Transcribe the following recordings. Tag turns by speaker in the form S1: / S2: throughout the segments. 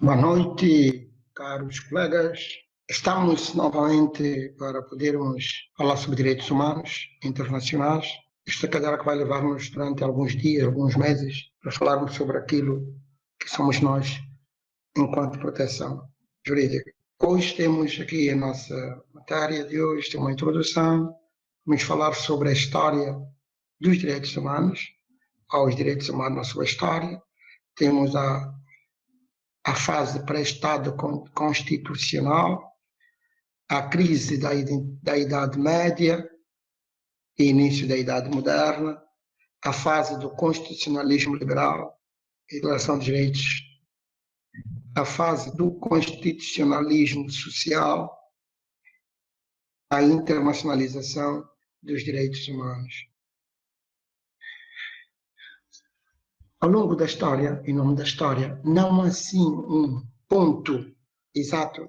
S1: Boa noite, caros colegas. Estamos novamente para podermos falar sobre direitos humanos internacionais. Esta cadeira que vai levar-nos durante alguns dias, alguns meses, para falarmos sobre aquilo que somos nós enquanto proteção jurídica. Hoje temos aqui a nossa matéria de hoje, tem uma introdução. Vamos falar sobre a história dos direitos humanos, aos direitos humanos na sua história. Temos a fase pré-Estado constitucional, a crise da Idade Média e início da Idade Moderna, a fase do constitucionalismo liberal e declaração dos direitos, a fase do constitucionalismo social, a internacionalização dos direitos humanos. Ao longo da história, em nome da história, não há assim um ponto exato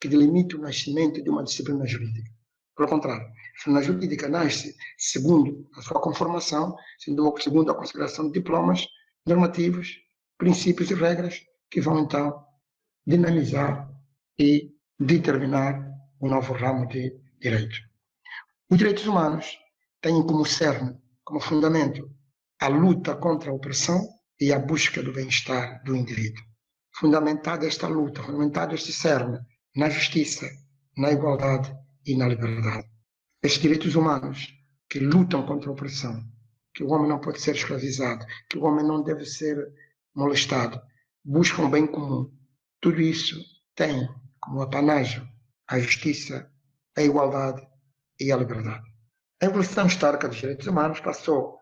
S1: que delimite o nascimento de uma disciplina jurídica. Pelo contrário, a disciplina jurídica nasce segundo a sua conformação, segundo a consideração de diplomas normativos, princípios e regras que vão então dinamizar e determinar o novo ramo de direito. Os direitos humanos têm como cerne, como fundamento, a luta contra a opressão e a busca do bem-estar do indivíduo. Fundamentada esta luta, fundamentado este cerne na justiça, na igualdade e na liberdade. Estes direitos humanos que lutam contra a opressão, que o homem não pode ser escravizado, que o homem não deve ser molestado, buscam o bem comum. Tudo isso tem como apanágio a justiça, a igualdade e a liberdade. A evolução histórica dos direitos humanos passou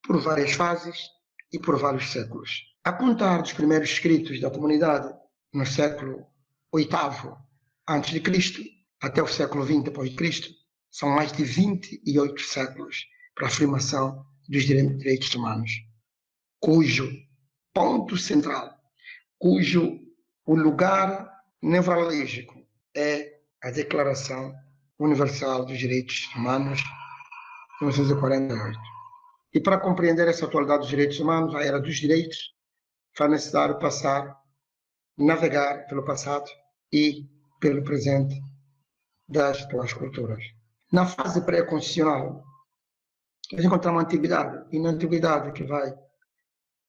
S1: por várias fases e por vários séculos. A contar dos primeiros escritos da comunidade, no século VIII a.C., até o século XX d.C., são mais de 28 séculos para a afirmação dos direitos humanos, cujo ponto central, cujo o lugar nevrálgico é a Declaração Universal dos Direitos Humanos, de 1948. E para compreender essa atualidade dos direitos humanos, a era dos direitos, foi necessário navegar pelo passado e pelo presente das duas culturas. Na fase pré-constitucional, nós encontramos a antiguidade, e na antiguidade que vai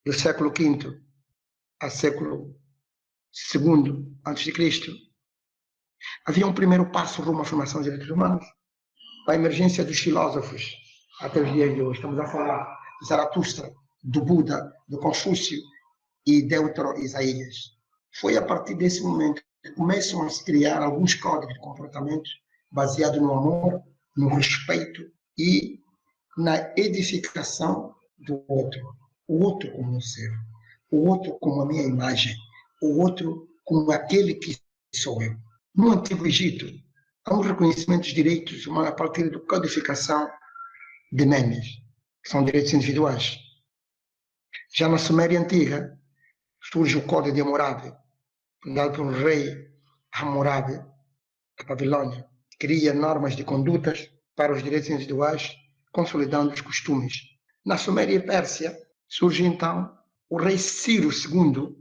S1: do século V a século II a.C., havia um primeiro passo rumo à formação dos direitos humanos, a emergência dos filósofos até os dias de hoje. Estamos a falar de Zaratustra, do Buda, do Confúcio e Deutero Isaías. Foi a partir desse momento que começam a se criar alguns códigos de comportamento baseados no amor, no respeito e na edificação do outro. O outro como um ser, o outro como a minha imagem, o outro como aquele que sou eu. No Antigo Egito, há um reconhecimento dos direitos humanos a partir da codificação de Menes, que são direitos individuais. Já na Suméria Antiga, surge o Código de Hammurabi, fundado pelo rei Hammurabi, da Babilônia, que cria normas de condutas para os direitos individuais, consolidando os costumes. Na Suméria e Pérsia, surge então o rei Ciro II,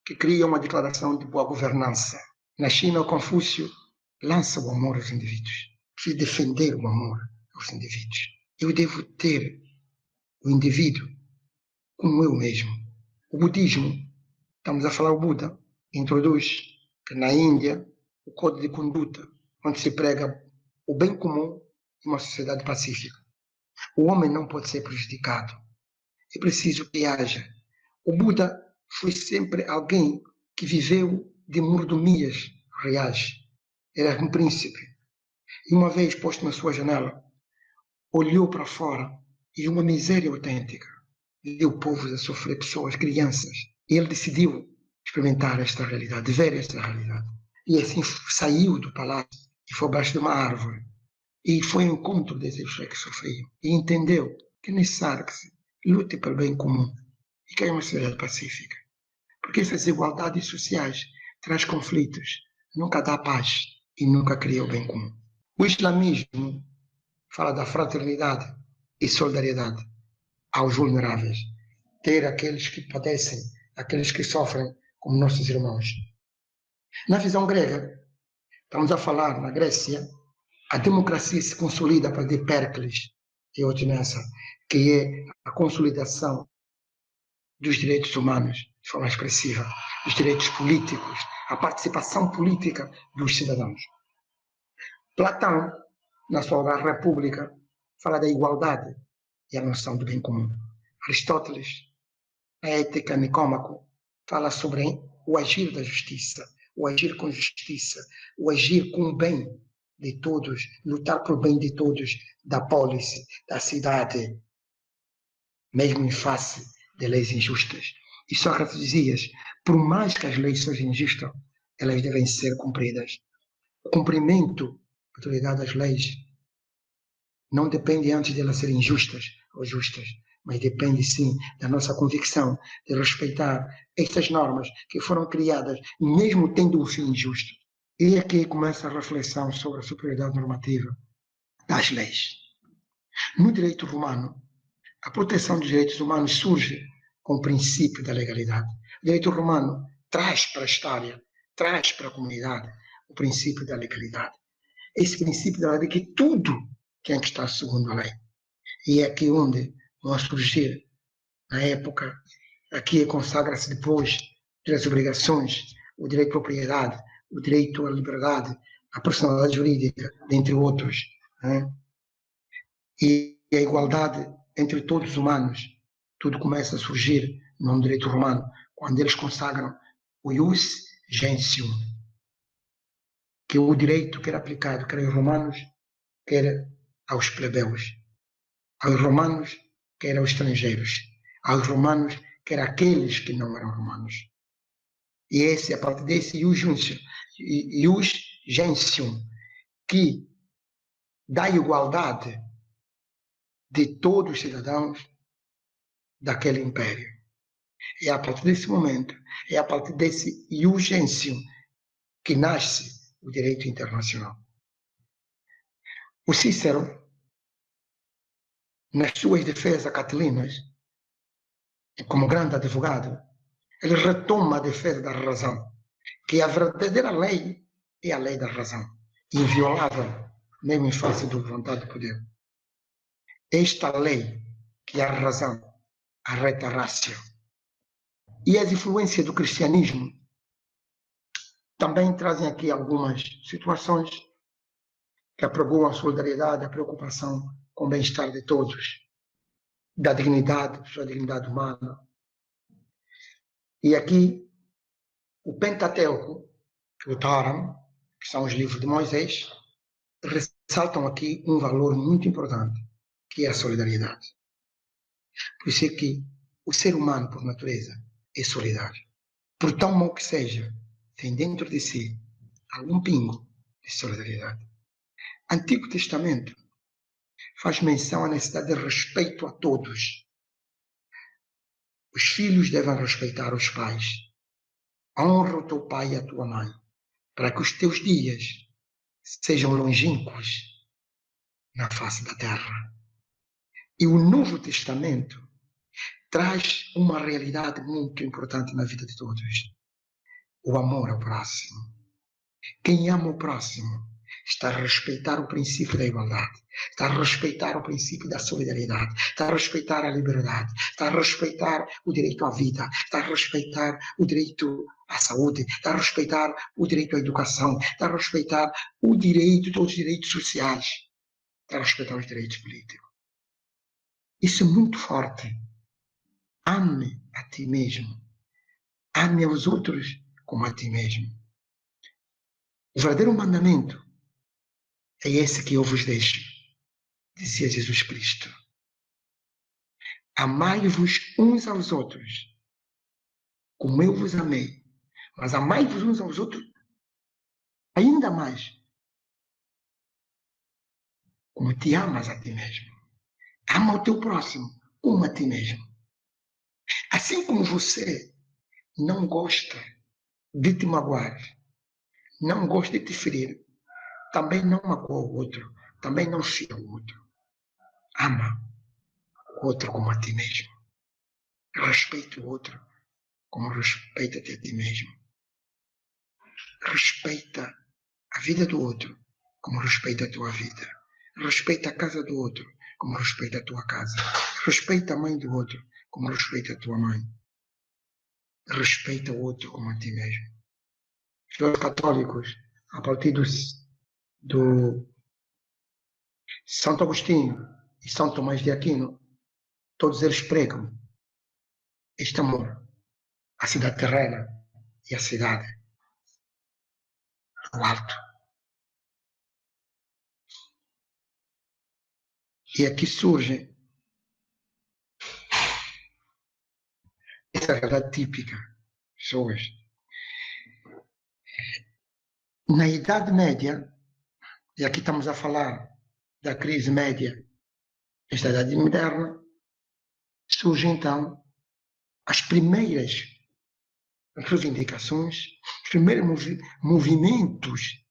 S1: que cria uma declaração de boa governança. Na China, o Confúcio lança o amor aos indivíduos. Preciso defender o amor aos indivíduos. Eu devo ter o indivíduo como eu mesmo. O budismo, estamos a falar o Buda, introduz que na Índia o código de conduta, onde se prega o bem comum e uma sociedade pacífica. O homem não pode ser prejudicado. É preciso que haja. O Buda foi sempre alguém que viveu de mordomias reais. Era um príncipe. E uma vez posto na sua janela, olhou para fora e uma miséria autêntica. Viu povos a sofrer, pessoas, crianças. E ele decidiu experimentar esta realidade, ver esta realidade. E assim saiu do palácio e foi abaixo de uma árvore. E foi ao encontro desses que sofriam. E entendeu que é necessário que se lute pelo bem comum e que é uma sociedade pacífica. Porque essas desigualdades sociais trazem conflitos, nunca dá paz e nunca cria o bem comum. O islamismo fala da fraternidade e solidariedade aos vulneráveis. Ter aqueles que padecem, aqueles que sofrem como nossos irmãos. Na visão grega, estamos a falar, na Grécia, a democracia se consolida a partir de Péricles e Ordenança, que é a consolidação dos direitos humanos de forma expressiva, dos direitos políticos, a participação política dos cidadãos. Platão, na sua obra República, fala da igualdade e a noção do bem comum. Aristóteles, na Ética Nicômaco, fala sobre o agir da justiça, o agir com justiça, o agir com o bem de todos, lutar pelo bem de todos, da polis, da cidade, mesmo em face de leis injustas. E Sócrates dizia, por mais que as leis sejam injustas, elas devem ser cumpridas. O cumprimento, a autoridade das leis, não depende antes de elas serem justas ou justas, mas depende sim da nossa convicção de respeitar estas normas que foram criadas, mesmo tendo um fim justo. E aqui começa a reflexão sobre a superioridade normativa das leis. No direito romano, a proteção dos direitos humanos surge com o princípio da legalidade. O direito romano traz para a história, traz para a comunidade o princípio da legalidade. Esse princípio da lei de que tudo tem que estar segundo a lei. E é aqui onde nós surgir, na época, aqui consagra-se depois das obrigações, o direito à propriedade, o direito à liberdade, a personalidade jurídica, dentre outros, né? E a igualdade entre todos os humanos. Tudo começa a surgir no direito romano, quando eles consagram o ius gentium, que é o direito que era aplicado quer aos romanos, quer aos plebeus, aos romanos, quer aos estrangeiros, aos romanos, quer aqueles que não eram romanos. E esse, a partir desse ius gentium, que dá igualdade de todos os cidadãos daquele império. É a partir desse momento, é a partir desse ius gentium que nasce o direito internacional. O Cícero, nas suas defesas catilinas, como grande advogado, ele retoma a defesa da razão, que a verdadeira lei é a lei da razão, inviolável, mesmo em face da vontade do poder. Esta lei, que é a razão, a reta ratio, e as influências do cristianismo também trazem aqui algumas situações que apregoam a solidariedade, a preocupação com o bem-estar de todos, da dignidade, sua dignidade humana. E aqui, o Pentateuco, o Torá, que são os livros de Moisés, ressaltam aqui um valor muito importante, que é a solidariedade. Por isso é que o ser humano, por natureza, é solidário. Por tão mau que seja, tem dentro de si algum pingo de solidariedade. Antigo Testamento faz menção à necessidade de respeito a todos. Os filhos devem respeitar os pais. Honra o teu pai e a tua mãe, para que os teus dias sejam longínquos na face da terra. E o Novo Testamento traz uma realidade muito importante na vida de todos: o amor ao próximo. Quem ama o próximo está a respeitar o princípio da igualdade, está a respeitar o princípio da solidariedade, está a respeitar a liberdade, está a respeitar o direito à vida, está a respeitar o direito à saúde, está a respeitar o direito à educação, está a respeitar o direito, todos os direitos sociais, está a respeitar os direitos políticos. Isso é muito forte. Ame a ti mesmo. Ame aos outros como a ti mesmo. O verdadeiro mandamento é esse que eu vos deixo, dizia Jesus Cristo. Amai-vos uns aos outros, como eu vos amei. Mas amai-vos uns aos outros ainda mais, como te amas a ti mesmo. Ama o teu próximo como a ti mesmo. Assim como você não gosta de te magoar, não gosta de te ferir, também não magoa o outro, também não fira o outro. Ama o outro como a ti mesmo. Respeita o outro como respeita-te a ti mesmo. Respeita a vida do outro, como respeita a tua vida. Respeita a casa do outro, como respeita a tua casa. Respeita a mãe do outro, como respeita a tua mãe. Respeita o outro como a ti mesmo. Os católicos, a partir do Santo Agostinho e São Tomás de Aquino, todos eles pregam este amor, a cidade terrena e a cidade do alto. E aqui surge essa realidade típica. Pessoas. Na Idade Média, e aqui estamos a falar da crise média, esta Idade Moderna, surgem então as primeiras reivindicações, os primeiros movimentos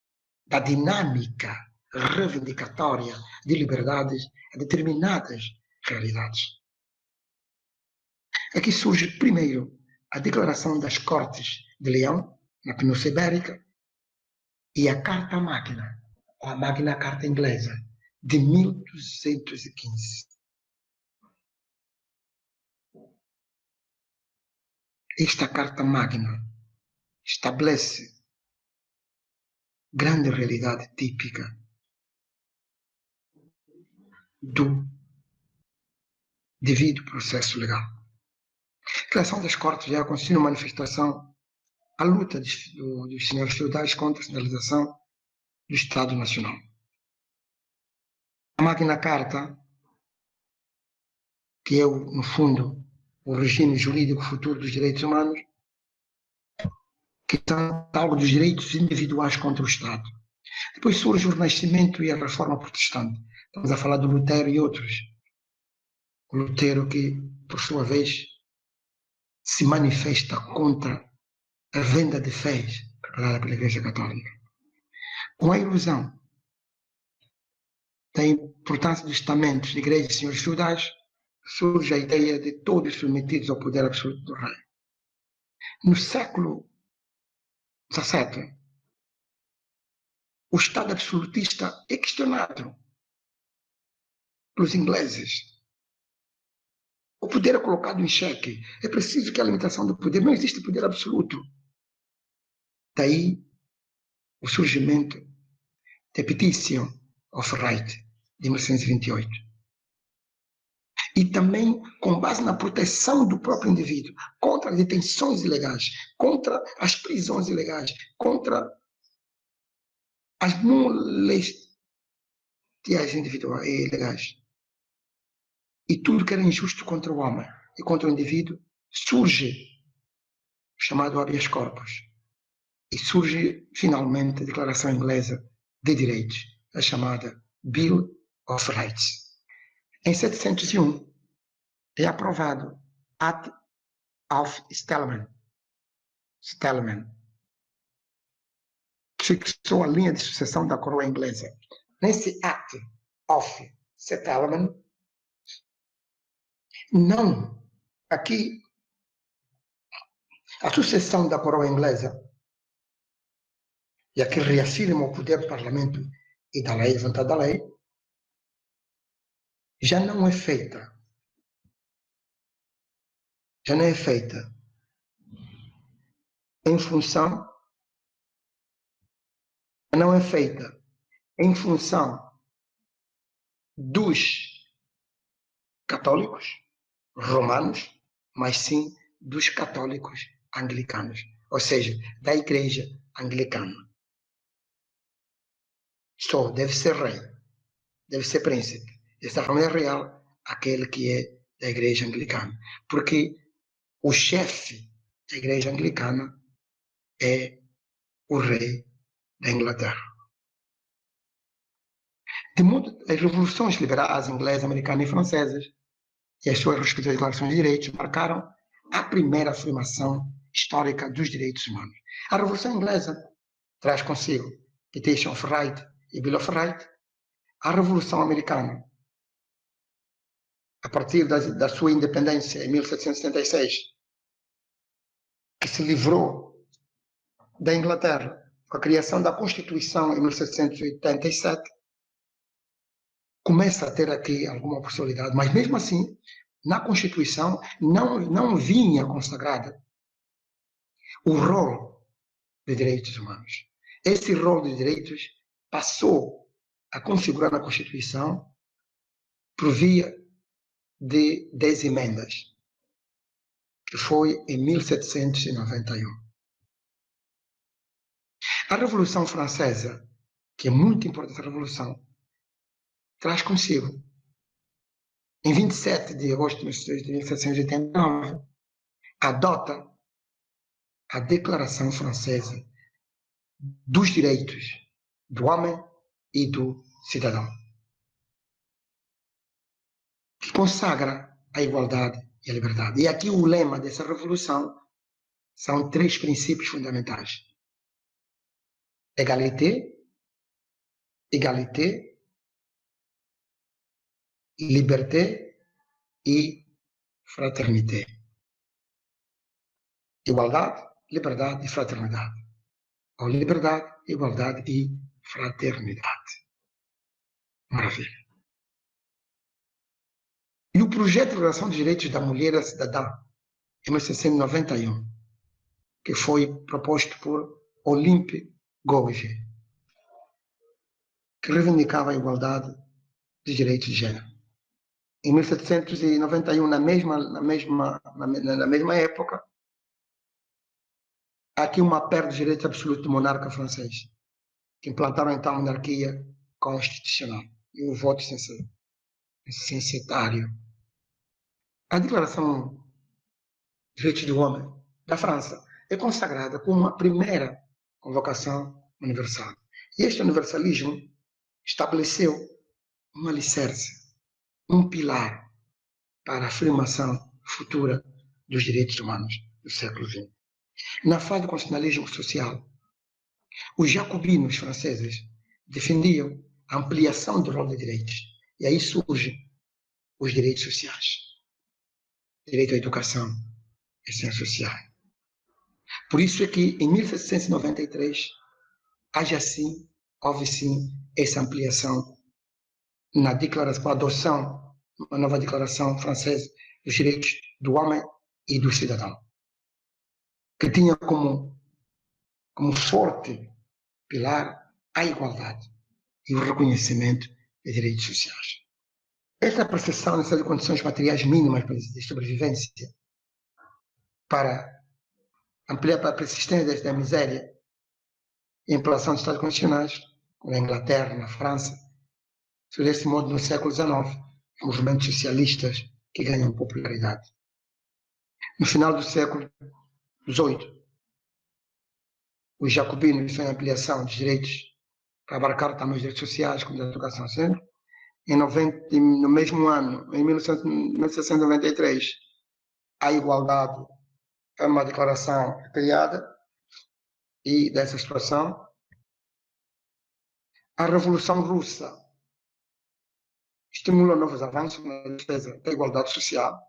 S1: da dinâmica reivindicatória de liberdades a determinadas realidades. Aqui surge primeiro a Declaração das Cortes de Leão, na Península Ibérica, e a Carta Magna, a Magna Carta Inglesa, de 1215. Esta Carta Magna estabelece grande realidade típica do devido processo legal. A criação das cortes já constitui uma manifestação à luta dos senhores feudais contra a centralização do Estado Nacional. A Magna Carta, que é, no fundo, o regime jurídico futuro dos direitos humanos, que trata algo dos direitos individuais contra o Estado. Depois surge o Renascimento e a Reforma Protestante. Estamos a falar do Lutero e outros. O Lutero que, por sua vez, se manifesta contra a venda de fés preparada pela Igreja Católica. Com a ilusão da importância dos estamentos de igrejas e senhores feudais, surge a ideia de todos submetidos ao poder absoluto do rei. No século XVII, o Estado absolutista é questionado pelos ingleses. O poder é colocado em xeque. É preciso que a limitação do poder, não existe poder absoluto. Daí o surgimento da Petition of Right, de 1928. E também com base na proteção do próprio indivíduo, contra as detenções ilegais, contra as prisões ilegais, contra as molestias individuais e ilegais. E tudo que era injusto contra o homem e contra o indivíduo, surge o chamado habeas corpus. E surge, finalmente, a Declaração Inglesa de Direitos, a chamada Bill of Rights. Em 701, é aprovado Act of Stillman, que fixou a linha de sucessão da coroa inglesa. Nesse Act of Stillman, não, aqui, a sucessão da coroa inglesa, e aqui reafirma o poder do parlamento e da lei, a vontade da lei, já não é feita em função dos católicos romanos, mas sim dos católicos anglicanos, ou seja, da igreja anglicana. Só deve ser rei, deve ser príncipe desta família real, aquele que é da igreja anglicana, porque o chefe da igreja anglicana é o rei da Inglaterra. De modo, as revoluções liberais inglesas, americanas e francesas e as suas respectivas declarações de direitos marcaram a primeira afirmação histórica dos direitos humanos. A Revolução Inglesa traz consigo Petition of Right e Bill of Rights. A Revolução Americana, a partir da sua independência em 1776, que se livrou da Inglaterra com a criação da Constituição em 1787, começa a ter aqui alguma possibilidade, mas mesmo assim, na Constituição não vinha consagrada o rol de direitos humanos. Esse rol de direitos passou a configurar na Constituição por via de 10 emendas, que foi em 1791. A Revolução Francesa, que é muito importante a Revolução, traz consigo, em 27 de agosto de 1789, adota a Declaração Francesa dos Direitos do Homem e do Cidadão, que consagra a igualdade e a liberdade. E aqui o lema dessa revolução são 3 princípios fundamentais: égalité, égalité, liberté e fraternité. Igualdade, liberdade e fraternidade. Ou liberdade, igualdade e fraternidade. Maravilha. E o projeto de Declaração dos Direitos da Mulher e da Cidadã, em 1991, que foi proposto por Olympe Gouges, que reivindicava a igualdade de direitos de gênero. Em 1791, na mesma época, há aqui uma perda de direito absoluto do monarca francês, que implantaram então a monarquia constitucional e o voto censitário. A Declaração dos Direitos do Homem da França é consagrada como a primeira convocação universal. E este universalismo estabeleceu um alicerce, um pilar para a afirmação futura dos direitos humanos do século XX. Na fase do constitucionalismo social, os jacobinos franceses defendiam a ampliação do rol de direitos. E aí surgem os direitos sociais. Direito à educação é ciência social. Por isso é que, em 1793, houve sim essa ampliação na declaração, com a adoção, uma nova declaração francesa dos direitos do homem e do cidadão, que tinha como forte pilar a igualdade e o reconhecimento de direitos sociais. Essa percepção necessita de condições materiais mínimas de sobrevivência para ampliar para a persistência da miséria e a implantação de Estados constitucionais, como na Inglaterra, na França, sobre esse modo no século XIX, movimentos socialistas que ganham popularidade. No final do século XVIII, os jacobinos fizeram ampliação dos direitos para abarcar também os direitos sociais, como a educação sempre. No mesmo ano, em 1793, a igualdade é uma declaração criada, e dessa situação, a Revolução Russa estimula novos avanços na defesa da igualdade social.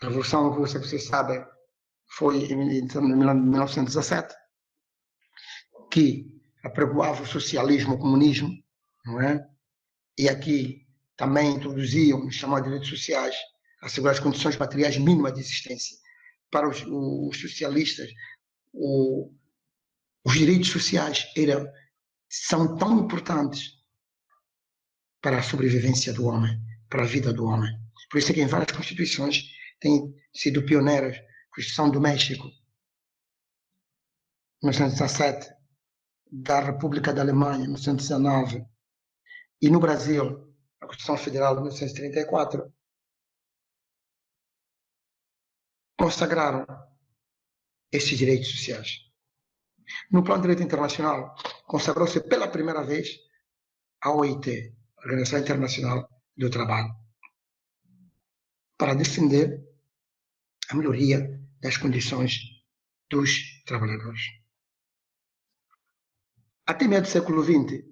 S1: A Revolução Russa, vocês sabem, foi em 1917, que apregoava o socialismo, o comunismo, não é? E aqui também introduziam os chamados direitos sociais, assegurar as condições materiais mínimas de existência. Para os socialistas, os direitos sociais são tão importantes para a sobrevivência do homem, para a vida do homem. Por isso é que em várias constituições têm sido pioneiras. A Constituição do México, 1917, da República da Alemanha, 1919, e no Brasil, a Constituição Federal de 1934, consagraram esses direitos sociais. No plano de direito internacional, consagrou-se pela primeira vez a OIT, Organização Internacional do Trabalho, para defender a melhoria das condições dos trabalhadores. Até meio do século XX,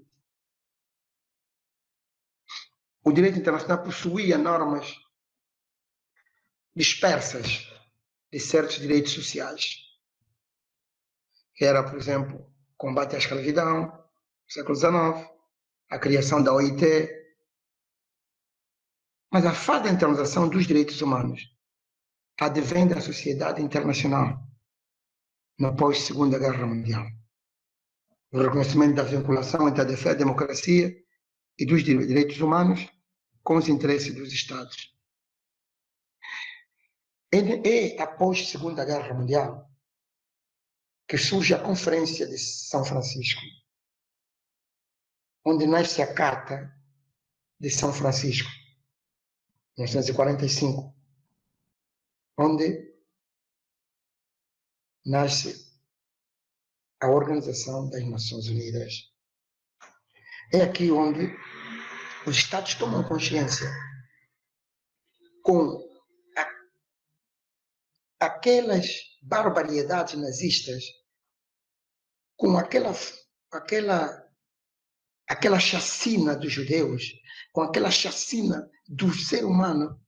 S1: o direito internacional possuía normas dispersas de certos direitos sociais, que era, por exemplo, combate à escravidão, no século XIX, a criação da OIT, mas a falta de internalização dos direitos humanos advém da sociedade internacional no pós-Segunda Guerra Mundial. O reconhecimento da vinculação entre a defesa da democracia e dos direitos humanos com os interesses dos Estados. É após a Segunda Guerra Mundial que surge a Conferência de São Francisco, onde nasce a Carta de São Francisco, 1945, onde nasce a Organização das Nações Unidas. É aqui onde os Estados tomam consciência com aquelas barbaridades nazistas, com aquela chacina dos judeus, com aquela chacina do ser humano.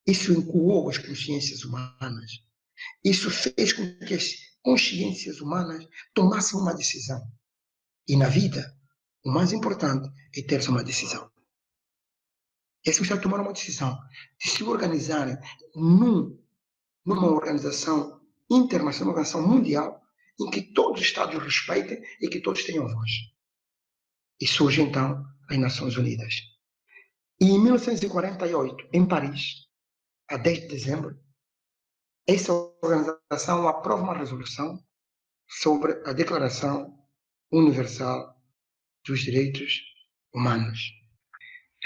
S1: Isso incoou as consciências humanas. Isso fez com que as consciências humanas tomassem uma decisão. E na vida, o mais importante é ter uma decisão. Esses Estados tomaram uma decisão de se organizarem numa organização internacional, uma organização mundial, em que todos os Estados respeitem e que todos tenham voz. E surge, então, as Nações Unidas. E em 1948, em Paris, a 10 de dezembro, essa organização aprova uma resolução sobre a Declaração Universal dos Direitos Humanos.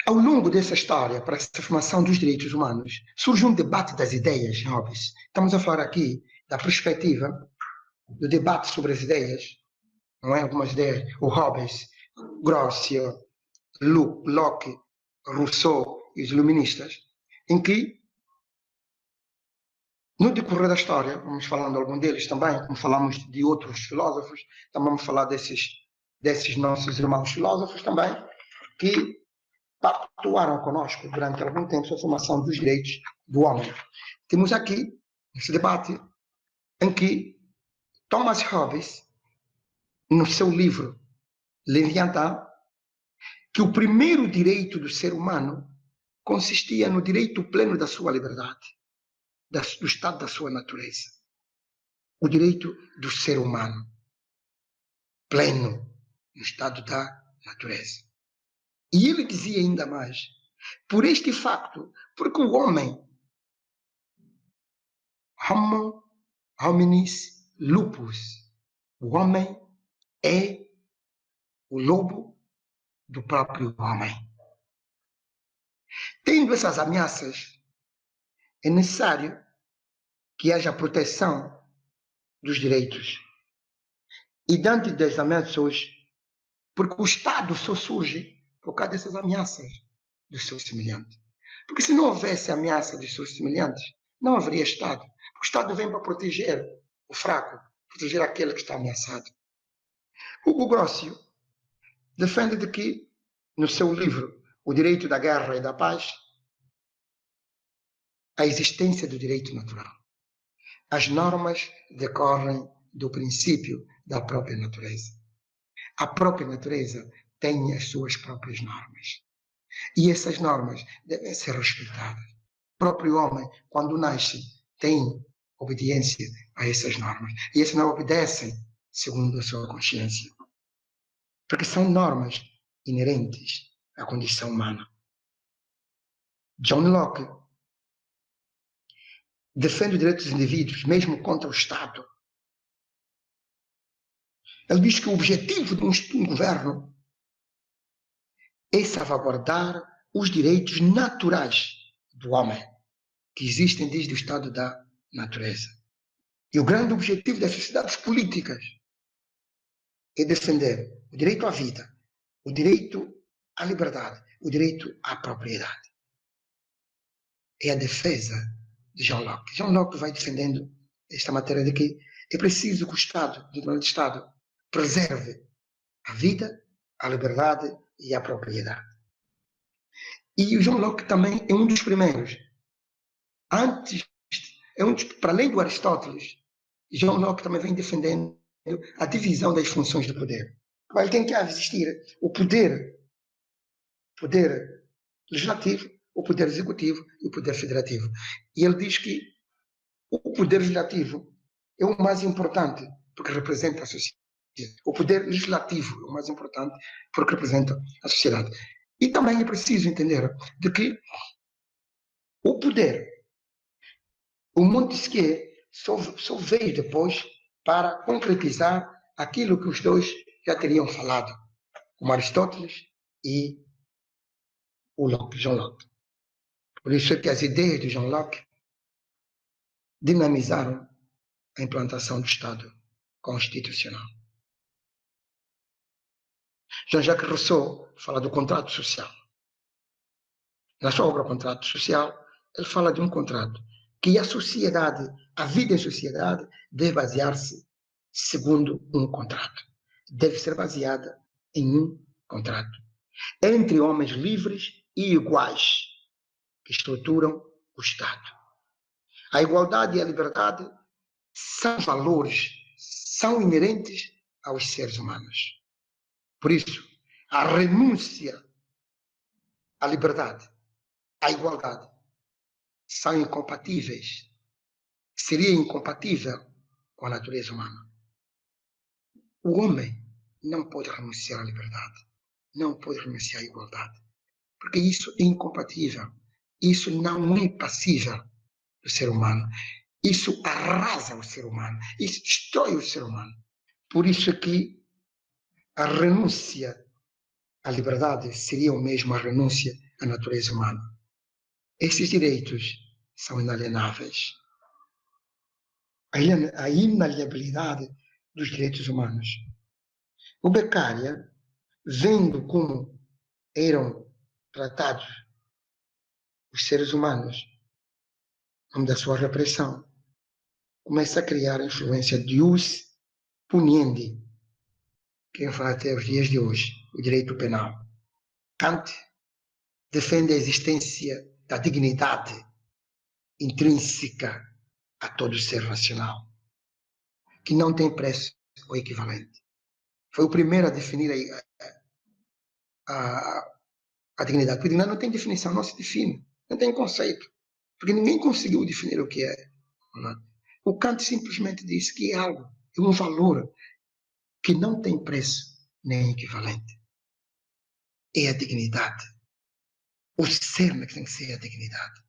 S1: Ao longo dessa história, para essa formação dos direitos humanos, surge um debate das ideias, Hobbes. Estamos a falar aqui da perspectiva do debate sobre as ideias, não é? Algumas ideias, o Hobbes, Grocio, Locke, Rousseau e os iluministas, em que, no decorrer da história, vamos falando de algum deles também, como falamos de outros filósofos, também vamos falar desses nossos irmãos filósofos também, que pactuaram conosco durante algum tempo sobre a formação dos direitos do homem. Temos aqui esse debate em que Thomas Hobbes, no seu livro Leviatã, que o primeiro direito do ser humano consistia no direito pleno da sua liberdade, do estado da sua natureza. O direito do ser humano pleno no estado da natureza. E ele dizia ainda mais, por este facto, porque o homem, homo hominis lupus, o homem é o lobo do próprio homem. Tendo essas ameaças, é necessário que haja proteção dos direitos. E diante das ameaças, porque o Estado só surge por causa dessas ameaças dos seus semelhantes. Porque se não houvesse ameaça dos seus semelhantes, não haveria Estado. O Estado vem para proteger o fraco, proteger aquele que está ameaçado. Hugo Grocio defende de que, no seu livro O Direito da Guerra e da Paz, a existência do direito natural. As normas decorrem do princípio da própria natureza. A própria natureza tem as suas próprias normas. E essas normas devem ser respeitadas. O próprio homem, quando nasce, tem obediência a essas normas. E essas não obedecem segundo a sua consciência. Porque são normas inerentes à condição humana. John Locke defende os direitos dos indivíduos, mesmo contra o Estado. Ele diz que o objetivo de um governo é salvaguardar os direitos naturais do homem, que existem desde o estado da natureza. E o grande objetivo das sociedades políticas é defender o direito à vida, o direito à liberdade, o direito à propriedade. É a defesa de John Locke. John Locke vai defendendo esta matéria de que é preciso que o Estado, o Estado, preserve a vida, a liberdade e a propriedade. E o John Locke também é um dos primeiros, antes Para além do Aristóteles, John Locke também vem defendendo a divisão das funções do poder. Vai ter que existir o poder legislativo, o poder executivo e o poder federativo. E ele diz que o poder legislativo é o mais importante porque representa a sociedade. O poder legislativo é o mais importante porque representa a sociedade. E também é preciso entender de que o poder, o Montesquieu só veio depois para concretizar aquilo que os dois já teriam falado, como Aristóteles e o Locke, John Locke. Por isso é que as ideias de John Locke dinamizaram a implantação do Estado constitucional. Jean-Jacques Rousseau fala do contrato social. Na sua obra Contrato Social, ele fala de um contrato que a sociedade, a vida em sociedade, deve basear-se segundo um contrato. Deve ser baseada em um contrato. Entre homens livres e iguais que estruturam o Estado. A igualdade e a liberdade são valores, são inerentes aos seres humanos. Por isso, a renúncia à liberdade, à igualdade, são incompatíveis. Seria incompatível com a natureza humana. O homem não pode renunciar à liberdade, não pode renunciar à igualdade, porque isso é incompatível. Isso não é passível do ser humano. Isso arrasa o ser humano, isso destrói o ser humano. Por isso que a renúncia à liberdade seria o mesmo a renúncia à natureza humana. Esses direitos são inalienáveis. A inalienabilidade dos direitos humanos. O Beccaria, vendo como eram tratados os seres humanos, no nome da sua repressão, começa a criar a influência de jus puniendi, que vai até os dias de hoje, o direito penal. Kant defende a existência da dignidade intrínseca a todo ser racional, que não tem preço ou equivalente. Foi o primeiro a definir a dignidade. Porque a dignidade não tem definição, não se define, não tem conceito, porque ninguém conseguiu definir o que é. O Kant simplesmente disse que é algo, é um valor que não tem preço nem equivalente. É a dignidade. O ser que tem que ser a dignidade.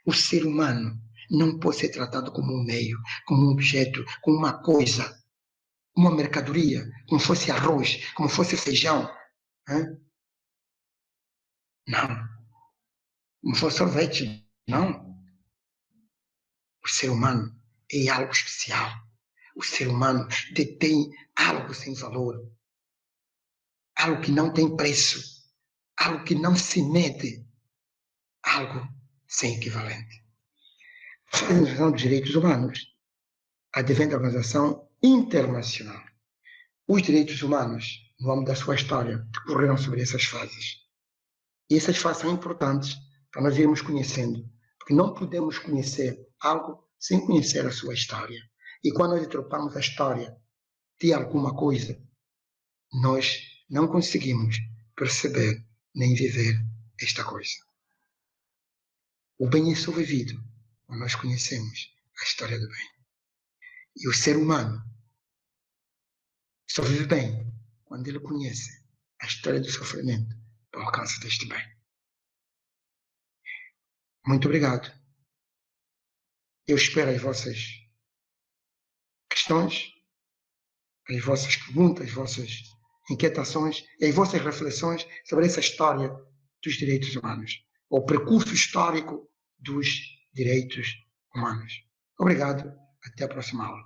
S1: O ser humano não pode ser tratado como um meio, como um objeto, como uma coisa, como uma mercadoria, como fosse arroz, como fosse feijão. Não. Como fosse sorvete. Não. O ser humano é algo especial. O ser humano detém algo sem valor. Algo que não tem preço. Algo que não se mede. Algo sem equivalente. A Organização dos Direitos Humanos advém da Organização Internacional. Os direitos humanos, no âmbito da sua história, decorreram sobre essas fases. E essas fases são importantes para nós irmos conhecendo, porque não podemos conhecer algo sem conhecer a sua história. E quando nós deturpamos a história de alguma coisa, nós não conseguimos perceber nem viver esta coisa. O bem é só vivido quando nós conhecemos a história do bem. E o ser humano só vive bem quando ele conhece a história do sofrimento para o alcance deste bem. Muito obrigado. Eu espero as vossas questões, as vossas perguntas, as vossas inquietações e as vossas reflexões sobre essa história dos direitos humanos, ou percurso histórico dos direitos humanos. Obrigado. Até a próxima aula.